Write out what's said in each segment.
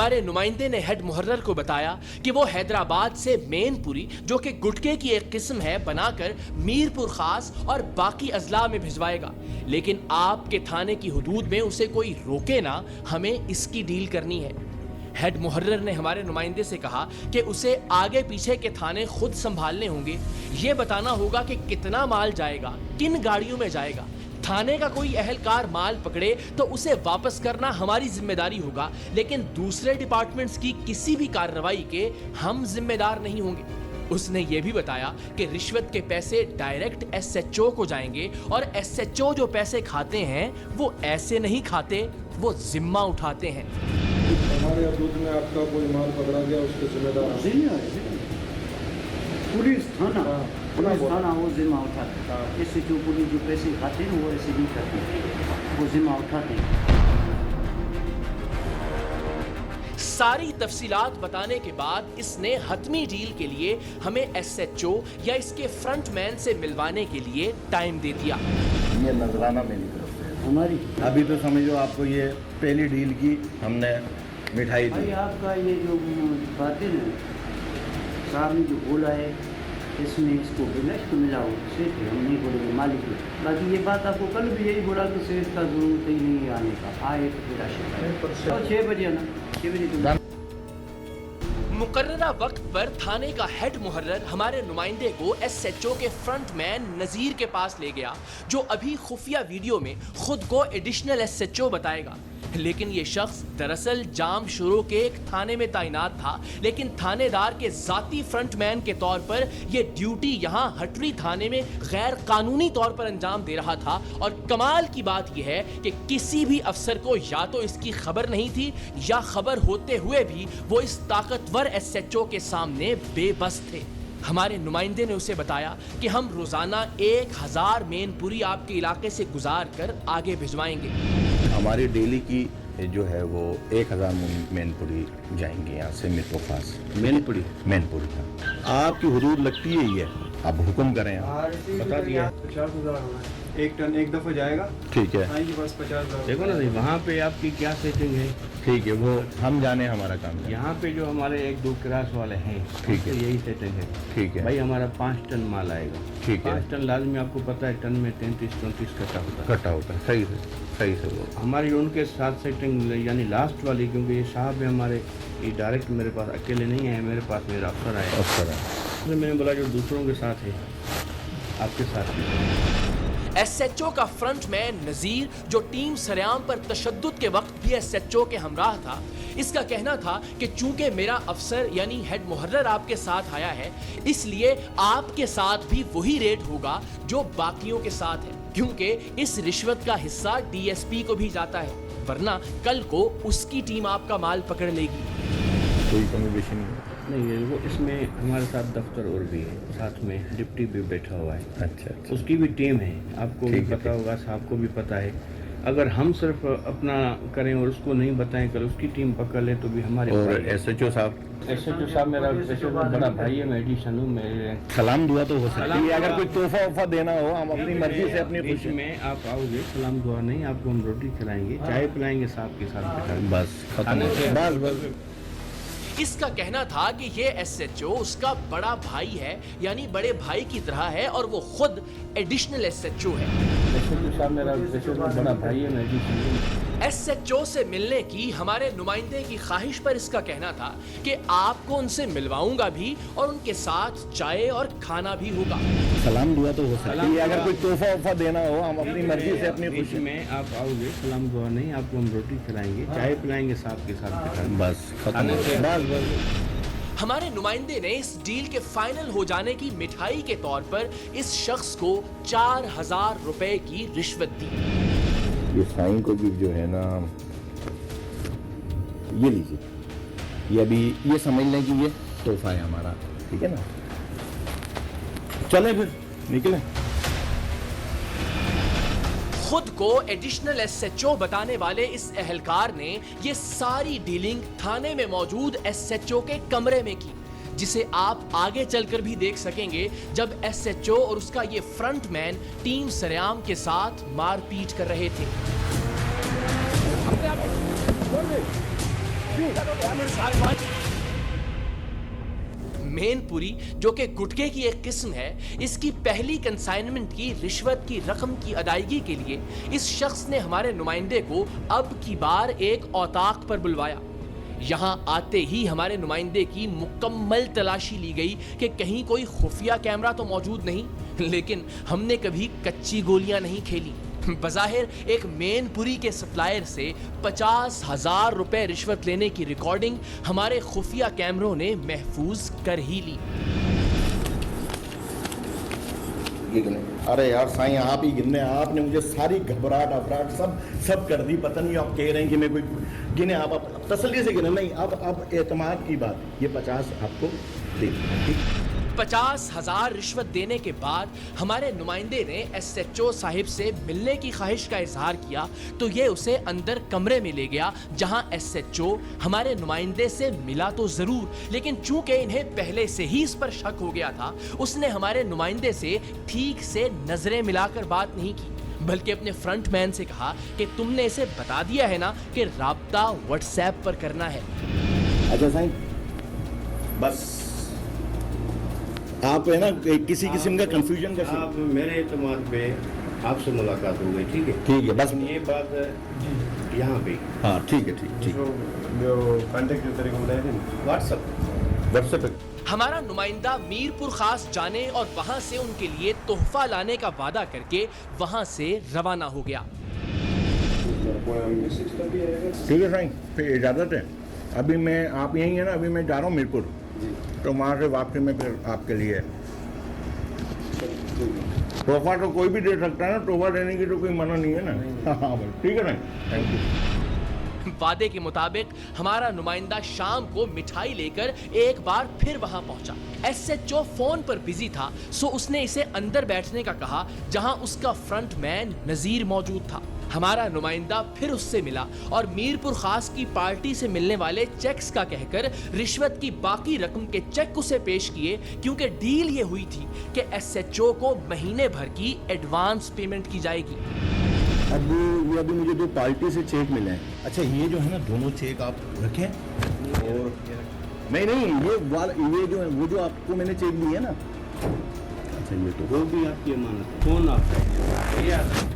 हमारे नुमाइंदे ने हेड मुहर्रर को बताया कि वो हैदराबाद से मेनपुरी, जो कि गुटके की एक किस्म है, बनाकर मीरपुर खास और बाकी अजला में भिजवाएगा, लेकिन आपके थाने की हुदूद में उसे कोई रोके ना, हमें इसकी डील करनी है। हेड मुहर्रर ने हमारे नुमाइंदे से कहा कि उसे आगे पीछे के थाने खुद संभालने होंगे, ये बताना होगा कि कितना माल जाएगा, किन गाड़ियों में जाएगा। थाने का कोई अहलकार माल पकड़े तो उसे वापस करना हमारी जिम्मेदारी होगा, लेकिन दूसरे डिपार्टमेंट्स की किसी भी कार्रवाई के हम जिम्मेदार नहीं होंगे। उसने ये भी बताया कि रिश्वत के पैसे डायरेक्ट एसएचओ को जाएंगे और एसएचओ जो पैसे खाते हैं वो ऐसे नहीं खाते, वो जिम्मा उठाते हैं। हमारे हदूद में आपका कोई माल पकड़ा गया, उसके जिम्मेदार पुलिस थाना वो जिम्मा उठाता है। इससे जो पुलिस जो पैसे खाते हैं वो ऐसे नहीं खाते, वो जिम्मा उठाते हैं। सारी तफसीलात बताने के बाद इसने हतमी डील के लिए हमें एसएचओ या इसके फ्रंटमैन से मिलवाने के लिए टाइम दे दिया। ये नजराना मेरी तरफ से हमारी अभी तो समझो आपको ये पहली डील की हमने मिठाई दी। आपका ये जो बातें ना साहब ने जो बोला है, इसमें इसको बिना इसको मिलाओ सेठ है, हम नहीं बोलेंगे मालिक है। बाकी ये बात आपको कल भी यही बोला कि सेठ का जरूरत ही नहीं आने का, आए तो फिर आशिक 6 बजे ना, 6 बजे मुकर्ररा वक्त पर थाने का हेड मुहर्रर हमारे नुमाइंदे को एसएचओ के फ्रंटमैन नजीर के पास ले गया, जो अभी खुफिया वीडियो में खुद को एडिशनल एसएचओ बताएगा। लेकिन ये शख्स दरअसल जाम शुरू के एक थाने में तैनात था, लेकिन थानेदार के जाती फ्रंटमैन के तौर पर ये ड्यूटी यहाँ हटरी थाने में गैर कानूनी तौर पर अंजाम दे रहा था। और कमाल की बात यह है कि किसी भी अफसर को या तो इसकी खबर नहीं थी, या खबर होते हुए भी वो इस ताकतवर एसएचओ के सामने बेबस थे। हमारे नुमाइंदे ने उसे बताया कि हम रोजाना 1000 मेनपुरी आपके इलाके से गुजार कर आगे भिजवाएंगे। हमारी डेली की जो है वो 1000 मेनपुरी जाएंगे यहाँ से मीरपुर खास। मेनपुरी आपकी हुदूद लगती है ही है, आप हुक्म करें। बता दिया 50,000 एक टन एक दफा जाएगा। ठीक है, आएंगे बस 50,000। देखो ना वहाँ पे आपकी क्या सेटिंग है। ठीक है, वो हम जाने हमारा काम है। यहाँ पे जो हमारे 1-2 क्रास वाले हैं, ठीक है, यही सेटिंग है। ठीक है भाई, हमारा 5 टन माल आएगा। ठीक है, 5 टन लाजमी, आपको पता है टन में 33-34 कट्टा होता है। सही से वो हमारी उनके साथ सेटिंग यानी लास्ट वाली, क्योंकि ये साहब है हमारे, ये डायरेक्ट मेरे पास अकेले नहीं है, मेरे पास मेरा अफसर है। तो मैंने बोला जो दूसरों के साथ है आपके साथ भी। एसएचओ का फ्रंटमैन नजीर, जो टीम सरेआम पर तशद्दुद के वक्त भी एसएचओ के हमराह था, इसका कहना था कि चूंकि मेरा अफसर यानी हेड मुहर्रर आपके साथ आया है, इसलिए आपके साथ भी वही रेट होगा जो बाकियों के साथ है, क्योंकि इस रिश्वत का हिस्सा डीएसपी को भी जाता है, वरना कल को उसकी टीम आपका माल पकड़ लेगी। कोई कमी बेशी नहीं है वो, इसमें हमारे साथ दफ्तर और भी है, साथ में डिप्टी भी बैठा हुआ है। अच्छा, उसकी भी टीम है, आपको भी पता होगा, साहब को भी पता है। अगर हम सिर्फ अपना करें और उसको नहीं बताएं, कल उसकी टीम पकड़ ले तो भी हमारे। और एसएचओ साहब मेरा बड़ा भाई है, मैं एडिशन हूँ, मेरे सलाम दुआ तो हो सकती है। अगर कोई तोहफा वोफा देना हो, हम अपनी मर्जी से अपनी खुशी में आप आओगे, सलाम दुआ नहीं, आपको हम रोटी खिलाएंगे, चाय पिलाएंगे साहब के साथ, बस खत्म। बस इसका कहना था कि ये एसएचओ उसका बड़ा भाई है, यानी बड़े भाई की तरह है, और वो खुद एडिशनल एसएचओ है। मेरा बड़ा भाई है, मैं एडिशन। एसएचओ से मिलने की हमारे नुमाइंदे की ख्वाहिश पर इसका कहना था कि आपको उनसे मिलवाऊंगा भी और उनके साथ चाय और खाना भी होगा। सलाम दुआ तो हो सकती है। अगर कोई तोहफा वोफा देना हो, हम अपनी मर्जी से अपनी खुशी में आप आओगे, सलाम दुआ नहीं, आपको हम रोटी खिलाएंगे, चाय पिलाएंगे साहब के साथ, बस खत्म। हमारे नुमाइंदे ने इस डील के फाइनल हो जाने की मिठाई के तौर पर इस शख्स को 4000 रुपए की रिश्वत दी। ये साईं को भी जो है ना, ये लीजिए, ये अभी ये समझ लें कि ये तोहफा है हमारा, ठीक है ना। चले फिर निकले। खुद को एडिशनल एसएचओ बताने वाले इस एहलकार ने ये सारी डीलिंग थाने में मौजूद एसएचओ के कमरे में की, जिसे आप आगे चलकर भी देख सकेंगे जब एसएचओ और उसका ये फ्रंटमैन टीम सरेआम के साथ मारपीट कर रहे थे। मेनपुरी जो कि गुटके की एक किस्म है, इसकी पहली कंसाइनमेंट की रिश्वत की रकम की अदायगी के लिए इस शख्स ने हमारे नुमाइंदे को अब की बार एक औताक पर बुलवाया। यहाँ आते ही हमारे नुमाइंदे की मुकम्मल तलाशी ली गई कि कहीं कोई खुफिया कैमरा तो मौजूद नहीं, लेकिन हमने कभी कच्ची गोलियां नहीं खेली। बज़ाहिर एक मेनपुरी के सप्लायर से 50,000 रुपए रिश्वत लेने की रिकॉर्डिंग हमारे खुफिया कैमरों ने महफूज कर ही ली। अरे यार साईं, आप ही गिनने, आपने मुझे सारी घबराहट अफराहट सब कर दी। पता नहीं आप कह रहे हैं कि मैं कोई गिने, आप तसल्ली से गिने। नहीं, अब एतमाद की बात, ये 50 आपको दे ठीक। 50,000 रिश्वत देने के बाद हमारे नुमाइंदे ने SHO साहिब से मिलने की ख्वाहिश का इजहार किया तो ये उसे अंदर कमरे में ले गया, जहां SHO हमारे नुमाइंदे से मिला तो जरूर, लेकिन चूंकि इन्हें पहले से ही इस पर शक हो गया था, उसने हमारे नुमाइंदे से ठीक से नजरें मिलाकर बात नहीं की, बल्कि अपने फ्रंट मैन से कहा कि तुमने इसे बता दिया है ना कि राब्ता WhatsApp पर करना है। अच्छा साईं, बस आप है ना किसी किस्म का कंफ्यूजन का आप मेरे एतमाद पे आपसे मुलाकात हो गई, ठीक है? ठीक है, बस ये बात यहाँ पे। हाँ ठीक है, ठीक व्हाट्सएप पे। हमारा नुमाइंदा मीरपुर खास जाने और वहां से उनके लिए तोहफा लाने का वादा करके वहां से रवाना हो गया। ठीक है साईं, फिर इजाज़त है। अभी मैं, आप यहीं है ना, अभी मैं जा रहा हूँ मीरपुर, तो वहाँ से वापसी में फिर आपके लिए तोहफा तो कोई भी दे सकता है ना, तोहफा देने की तो कोई मना नहीं है ना। हाँ भाई, ठीक है ना, थैंक यू। वादे के मुताबिक हमारा नुमाइंदा शाम को मिठाई लेकर एक बार फिर वहां पहुंचा। SHO फोन पर बिजी था, सो उसने इसे अंदर बैठने का कहा, जहां उसका फ्रंट मैन नजीर मौजूद था। हमारा नुमाइंदा फिर उससे मिला और मीरपुर खास की पार्टी से मिलने वाले चेक्स का कहकर रिश्वत की बाकी रकम के चेक उसे पेश किए, क्योंकि डील ये हुई थी कि SHO को महीने भर की एडवांस पेमेंट की जाएगी। अब ये अभी मुझे 2 पार्टी से चेक मिले हैं। अच्छा, ये जो है ना, दोनों चेक आप रखें, और नहीं ये जो है, वो जो आपको मैंने चेक दिए है ना, अच्छा ये तो वो भी आपकी अमानत है। फोन आपका।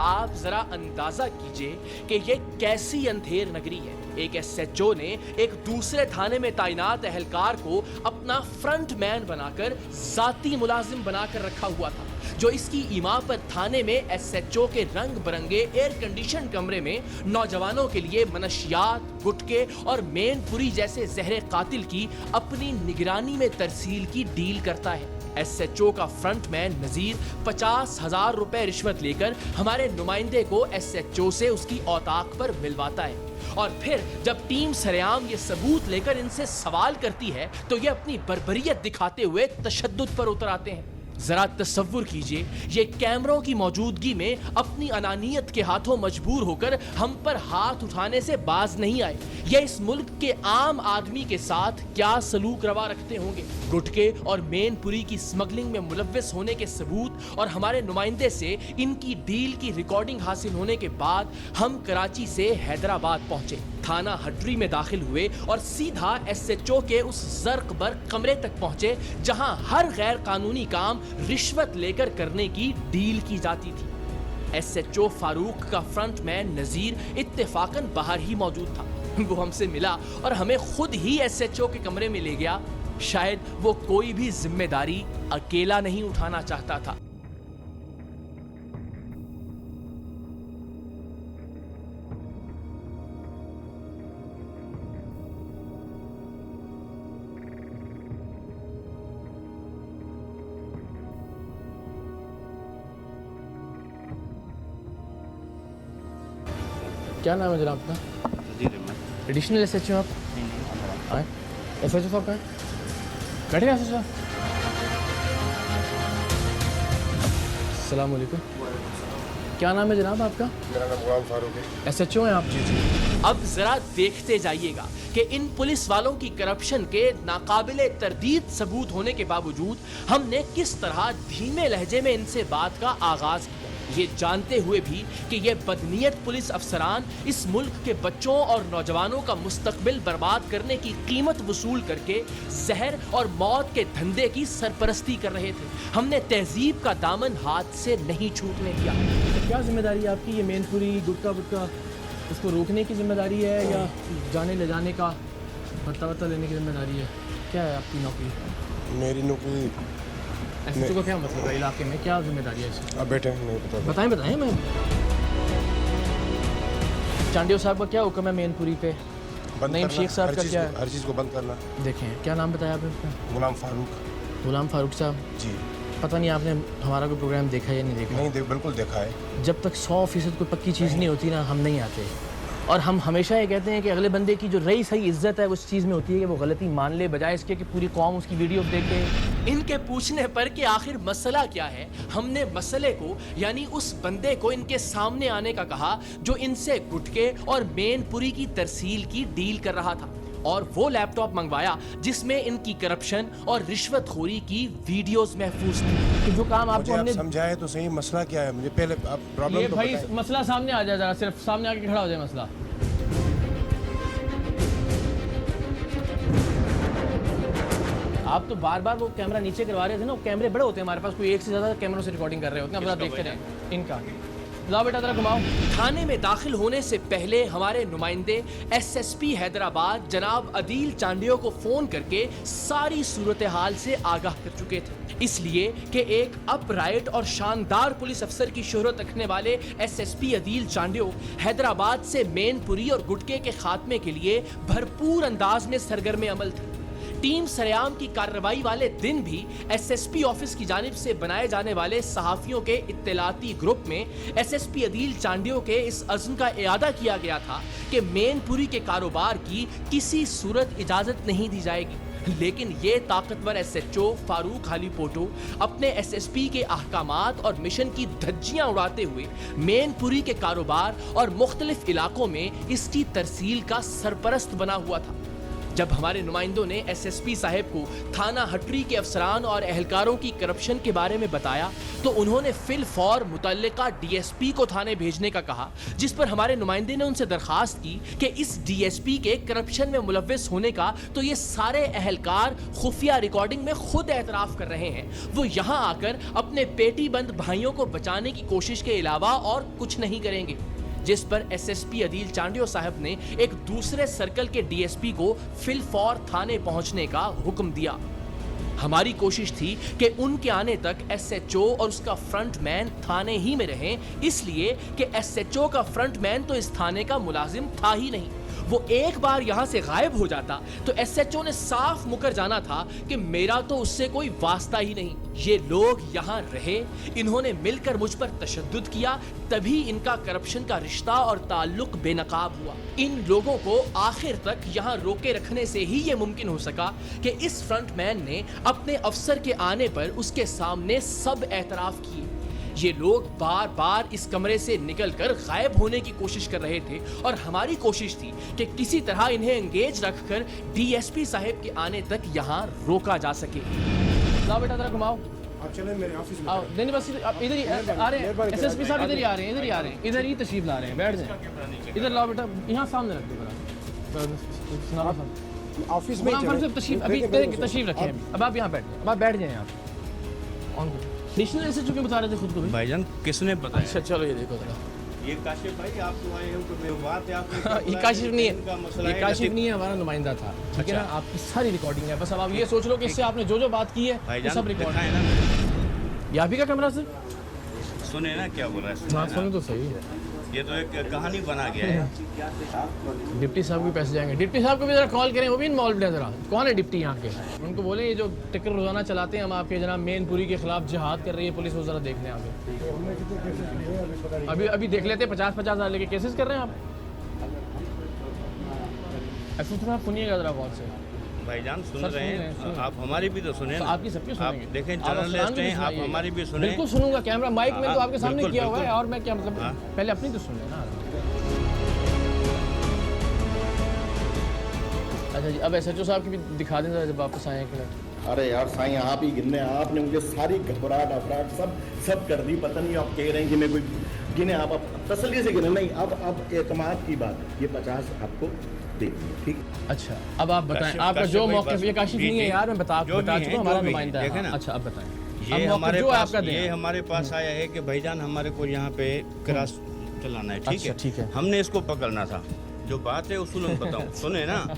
आप जरा अंदाजा कीजिए कि ये कैसी अंधेर नगरी है। एक SHO ने एक दूसरे थाने में तैनात एहलकार को अपना फ्रंट मैन बनाकर जाती मुलाजिम बनाकर रखा हुआ था, जो इसकी ईमा पर थाने में SHO के रंग बिरंगे एयर कंडीशन कमरे में नौजवानों के लिए मनशियात, गुटके और मेनपुरी जैसे जहरे कातिल की अपनी निगरानी में तरसील की डील करता है। SHO का फ्रंट मैन नजीर 50,000 रुपए रिश्वत लेकर हमारे नुमाइंदे को SHO से उसकी औताक पर मिलवाता है, और फिर जब टीम सरेआम ये सबूत लेकर इनसे सवाल करती है तो ये अपनी बर्बरियत दिखाते हुए तशद्दुद पर उतर आते हैं। जरा तसव्वुर कीजिए, ये कैमरों की मौजूदगी में अपनी अनानियत के हाथों मजबूर होकर हम पर हाथ उठाने से बाज नहीं आए। ये इस मुल्क के आम आदमी के साथ क्या सलूक रवा रखते होंगे। गुटके और मेनपुरी की स्मगलिंग में मुलव्वस होने के सबूत और हमारे नुमाइंदे से इनकी डील की रिकॉर्डिंग हासिल होने के बाद हम कराची से हैदराबाद पहुंचे, थाना हटरी में दाखिल हुए और सीधा SHO के उस ज़र्क बर्क कमरे तक पहुंचे, जहां हर गैर कानूनी काम रिश्वत लेकर करने की डील की जाती थी। SHO फारूक का फ्रंट मैन नजीर इत्तेफाकन बाहर ही मौजूद था। वो हमसे मिला और हमें खुद ही SHO के कमरे में ले गया। शायद वो कोई भी जिम्मेदारी अकेला नहीं उठाना चाहता था। क्या नाम है जनाब आपका? एडिशनल SHO आप? नहीं। SHO साहब कहाँ है? बैठे SHO साहब। अस्सलाम वालेकुम। क्या नाम है जनाब आपका? मेरा नाम गुलाम फारूक है। SHO हैं आप? जी। अब जरा देखते जाइएगा कि इन पुलिस वालों की करप्शन के नाकाबिले तरदीद सबूत होने के बावजूद हमने किस तरह धीमे लहजे में इनसे बात का आगाज किया। یہ جانتے ہوئے بھی کہ یہ بدنیت پولیس افسران اس ملک کے بچوں اور نوجوانوں کا مستقبل برباد کرنے کی قیمت وصول کر کے زہر اور موت کے دھندے کی سرپرستی کر رہے تھے۔ ہم نے تہذیب کا دامن ہاتھ سے نہیں چھوٹنے دیا۔ کیا ذمہ داری ہے آپ کی؟ یہ مین پوری گٹکا وٹکا اس کو روکنے کی ذمہ داری ہے یا جانے لے جانے کا بھتہ وتہ لینے کی ذمہ داری ہے؟ کیا ہے آپ کی نوکری؟ میری نوکری ایس ایچ او کا کیا مطلب ہے علاقے میں؟ کیا ذمہ داری ہے اس کی؟ اب بیٹھے نہیں پتا بتائیں میں چانڈیو صاحب کا کیا حکم ہے مین پوری پہ؟ نعیم شیخ صاحب کا کیا ہے؟ ہر چیز کو بند کرنا۔ دیکھیں کیا نام بتایا آپ نے اس کا؟ غلام فاروق۔ غلام فاروق صاحب جی پتہ نہیں آپ نے ہمارا کوئی پروگرام دیکھا یا نہیں دیکھا؟ نہیں بالکل دیکھا ہے۔ جب تک 100% کوئی پکی چیز نہیں ہوتی نا ہم نہیں آتے، اور ہم ہمیشہ یہ کہتے ہیں کہ اگلے بندے کی جو رہی صحیح عزت ہے اس چیز میں ہوتی ہے کہ وہ غلطی مان لے، بجائے اس کے کہ پوری قوم اس کی ویڈیو دیکھے۔ ان کے پوچھنے پر کہ آخر مسئلہ کیا ہے، ہم نے مسئلے کو یعنی اس بندے کو ان کے سامنے آنے کا کہا جو ان سے گٹکے اور مین پوری کی ترسیل کی ڈیل کر رہا تھا، اور وہ لیپ ٹاپ منگوایا جس میں ان کی کرپشن اور رشوت خوری کی ویڈیوز محفوظ تھی۔ کہ جو کام آپ کو مجھے ہم آپ نے سمجھائے تو صحیح مسئلہ کیا ہے، مجھے پہلے آپ یہ پرابلم تو بھائی بتائیں۔ مسئلہ سامنے آ جائے، ذرا صرف سامنے آ کے کھڑا ہو جائے مسئلہ۔ آپ تو بار بار وہ کیمرہ نیچے کروا رہے تھے نا، وہ کیمرے بڑے ہوتے ہیں ہمارے پاس، کوئی ایک سے زیادہ کیمروں سے ریکارڈنگ کر رہے ہوتے ہیں، اب ذرا دیکھتے رہیں ان کا۔ لاؤ بیٹا ذرا گھماؤ۔ تھانے میں داخل ہونے سے پہلے ہمارے نمائندے ایس ایس پی حیدرآباد جناب عدیل چانڈیو کو فون کر کے ساری صورتحال سے آگاہ کر چکے تھے، اس لیے کہ ایک اپ رائٹ اور شاندار پولیس افسر کی شہرت رکھنے والے ایس ایس پی عدیل چانڈیو حیدرآباد سے مین پوری اور گٹکے کے خاتمے کے لیے بھرپور انداز میں سرگرم عمل تھے۔ ٹیم سریام کی کارروائی والے دن بھی ایس ایس پی آفس کی جانب سے بنائے جانے والے صحافیوں کے اطلاعاتی گروپ میں ایس ایس پی عدیل چانڈیو کے اس عزم کا اعادہ کیا گیا تھا کہ مین پوری کے کاروبار کی کسی صورت اجازت نہیں دی جائے گی، لیکن یہ طاقتور ایس ایچ او فاروق حالی پوٹو اپنے ایس ایس پی کے احکامات اور مشن کی دھجیاں اڑاتے ہوئے مین پوری کے کاروبار اور مختلف علاقوں میں اس کی ترسیل کا سرپرست بنا ہوا تھا۔ جب ہمارے نمائندوں نے ایس ایس پی صاحب کو تھانہ ہٹری کے افسران اور اہلکاروں کی کرپشن کے بارے میں بتایا تو انہوں نے فی الفور متعلقہ ڈی ایس پی کو تھانے بھیجنے کا کہا، جس پر ہمارے نمائندے نے ان سے درخواست کی کہ اس ڈی ایس پی کے کرپشن میں ملوث ہونے کا تو یہ سارے اہلکار خفیہ ریکارڈنگ میں خود اعتراف کر رہے ہیں، وہ یہاں آ کر اپنے پیٹی بند بھائیوں کو بچانے کی کوشش کے علاوہ اور کچھ نہیں کریں گے، جس پر ایس ایس پی عدیل چانڈیو صاحب نے ایک دوسرے سرکل کے ڈی ایس پی کو فی الفور تھانے پہنچنے کا حکم دیا۔ ہماری کوشش تھی کہ ان کے آنے تک ایس ایچ او اور اس کا فرنٹ مین تھانے ہی میں رہیں، اس لیے کہ ایس ایچ او کا فرنٹ مین تو اس تھانے کا ملازم تھا ہی نہیں، وہ ایک بار یہاں سے غائب ہو جاتا تو ایس ایچ او نے صاف مکر جانا تھا کہ میرا تو اس سے کوئی واسطہ ہی نہیں۔ یہ لوگ یہاں رہے، انہوں نے مل کر مجھ پر تشدد کیا، تبھی ان کا کرپشن کا رشتہ اور تعلق بے نقاب ہوا۔ ان لوگوں کو آخر تک یہاں روکے رکھنے سے ہی یہ ممکن ہو سکا کہ اس فرنٹ مین نے اپنے افسر کے آنے پر اس کے سامنے سب اعتراف کیے۔ یہ لوگ بار بار اس کمرے سے نکل کر غائب ہونے کی کوشش کر رہے تھے، اور ہماری کوشش تھی کہ کسی طرح انہیں انگیج رکھ کر ڈی ایس پی صاحب کے آنے تک یہاں روکا جا سکے۔ لاؤ بیٹا ذرا گھماؤ۔ آپ چلیں میرے آفس میں۔ آؤ نہیں بس ادھر ہی آ رہے ہیں، ایس ایس پی صاحب ادھر ہی آ رہے ہیں، ادھر ہی آ رہے ہیں، ادھر ہی تشریف لا رہے ہیں، بیٹھ جائیں ادھر۔ لاؤ بیٹا یہاں سامنے رکھ دو ذرا۔ آفس میں تشریف ابھی تشریف رکھیں، اب آپ یہاں بیٹھ جائیں، اب آپ بیٹھ جائیں آپ۔ نیشنل ایس ایچ او کیوں بتا رہے تھے خود کو؟ بھائی جان کس نے بتایا؟ اچھا چلو یہ دیکھو ذرا، یہ کاشف بھائی آپ تو آئے ہو تو میں بات ہے آپ نے یہ کاشف نہیں ان کا ہے، مسئلہ یہ ہے کاشف نہیں ہے، ہمارا نمائندہ تھا، ٹھیک ہے نا؟ آپ کی ساری ریکارڈنگ ہے، بس اب آپ یہ سوچ لو کہ اس سے آپ نے جو جو بات کی ہے بھائی وہ جان سب ریکارڈ دکھائیں ہے۔ نا، یہ آپ ہی کا کیمرہ سر؟ سنیں نا کیا بول رہا ہے، بات سنیں تو صحیح ہے۔ یہ تو ایک کہانی بنا گیا ہے۔ ڈپٹی صاحب کے پیسے جائیں گے، ڈپٹی صاحب کو بھی ذرا کال کریں، وہ بھی انوالوڈ ہے ذرا۔ کون ہے ڈپٹی یہاں کے؟ ان کو بولیں یہ جو ٹکر روزانہ چلاتے ہیں ہم آپ کے جناب مین پوری کے خلاف جہاد کر رہی ہے پولیس، وہ ذرا دیکھ لیں آگے۔ ابھی دیکھ لیتے ہیں 50-50 ہزار لے کے کیسز کر رہے ہیں آپ۔ ایسے تھوڑا آپ سنیے گا ذرا غور سے بھائی جان سن رہے ہیں آپ، ہماری بھی تو سنیں نا۔ آپ کی سب کی سنیں گے، آپ دیکھیں آپ جرنلسٹ ہیں، آپ ہماری بھی سنیں۔ بالکل سنوں گا، کیمرہ مائک میں تو آپ کے سامنے بالکل، کیا ہوا ہے، بالکل۔ اور میں کیا مطلب پہلے اپنی تو سن لیں نا۔ اچھا جی اب ایس ایچ او صاحب کی بھی دکھا دیں ذرا جب واپس آئیں ایک منٹ۔ अरे यार साईं आप ही गिनने, आपने मुझे सारी घबराहट अफराहट सब कर दी। पता नहीं आप कह रहे हैं कि मैं कोई गिने, आप तसल्ली से गिने। नहीं, अब एतमाद की बात, ये 50 आपको दे दिए, ठीक। अच्छा अब आप बताएं, काशिफ- आपका काशिफ जो भाई मौक़िफ़, बस- ये काशिफ जी, नहीं है जी। यार, मैं बता जो भी चुका हैं, हूँ, हमारा जो भी नुमाइंदा देखें है। ना। अच्छा अब बताएं, ये अब हमारे मौक़िफ़ जो पास आपका दें। ये हमारे पास आया है कि भाईजान हमारे को यहाँ पे क्रॉस चलाना है, ठीक अच्छा, है। ठीक है। हमने इसको पकड़ना था, जो बात है उसूल में बताऊँ, सुने ना,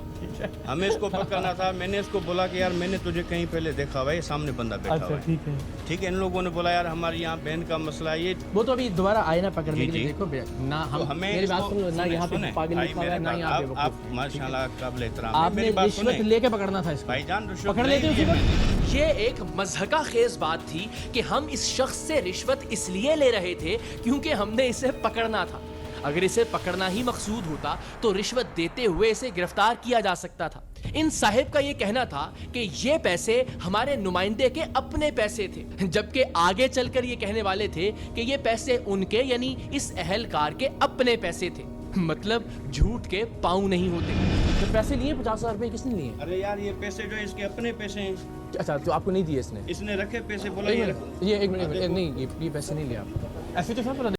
हमें इसको पकड़ना था। मैंने इसको बोला कि यार मैंने तुझे कहीं पहले देखा हुआ है, ये सामने बंदा बैठा हुआ है, ठीक है। ठीक है। इन लोगों ने बोला यार हमारे यहाँ बहन का मसला है, ये वो तो अभी दोबारा आए ना पकड़ने जी, के लिए, जी। देखो ना तो हम, हमें मेरी बात इसको- सुनो ना, यहाँ पे सुने, पागल भाई लिखा हुआ है मेरे ना, बात- यहाँ पे आप बेवकूफ़। माशाल्लाह काबिल एहतराम है। आपने मेरी बात रिश्वत सुने लेके पकड़ना था इसको। भाईजान, रिश्वत पकड़ लेते नहीं उसी लिए वक्त। मैंने। ये एक मज़हका खेज बात थी कि हम इस शख्स से रिश्वत इसलिए ले रहे थे क्योंकि हमने इसे पकड़ना था। अगर इसे पकड़ना ही मकसूद होता तो रिश्वत देते हुए इसे गिरफ्तार किया जा सकता था। इन साहिब का ये कहना था कि ये पैसे हमारे नुमाइंदे के अपने पैसे थे, जबकि आगे चलकर ये कहने वाले थे कि ये पैसे उनके यानी इस अहलकार के अपने पैसे थे। मतलब झूठ के पाँव नहीं होते। तो पैसे लिए 50,000 रुपये किसने लिए? अरे यार ये पैसे जो है इसके अपने पैसे हैं, अच्छा तो आपको नहीं दिए इसने? इसने रखे पैसे, बोला एक ये मिनट, रखो। ये एक मिनट नहीं, ये पैसे नहीं लिए आप। ऐसे तो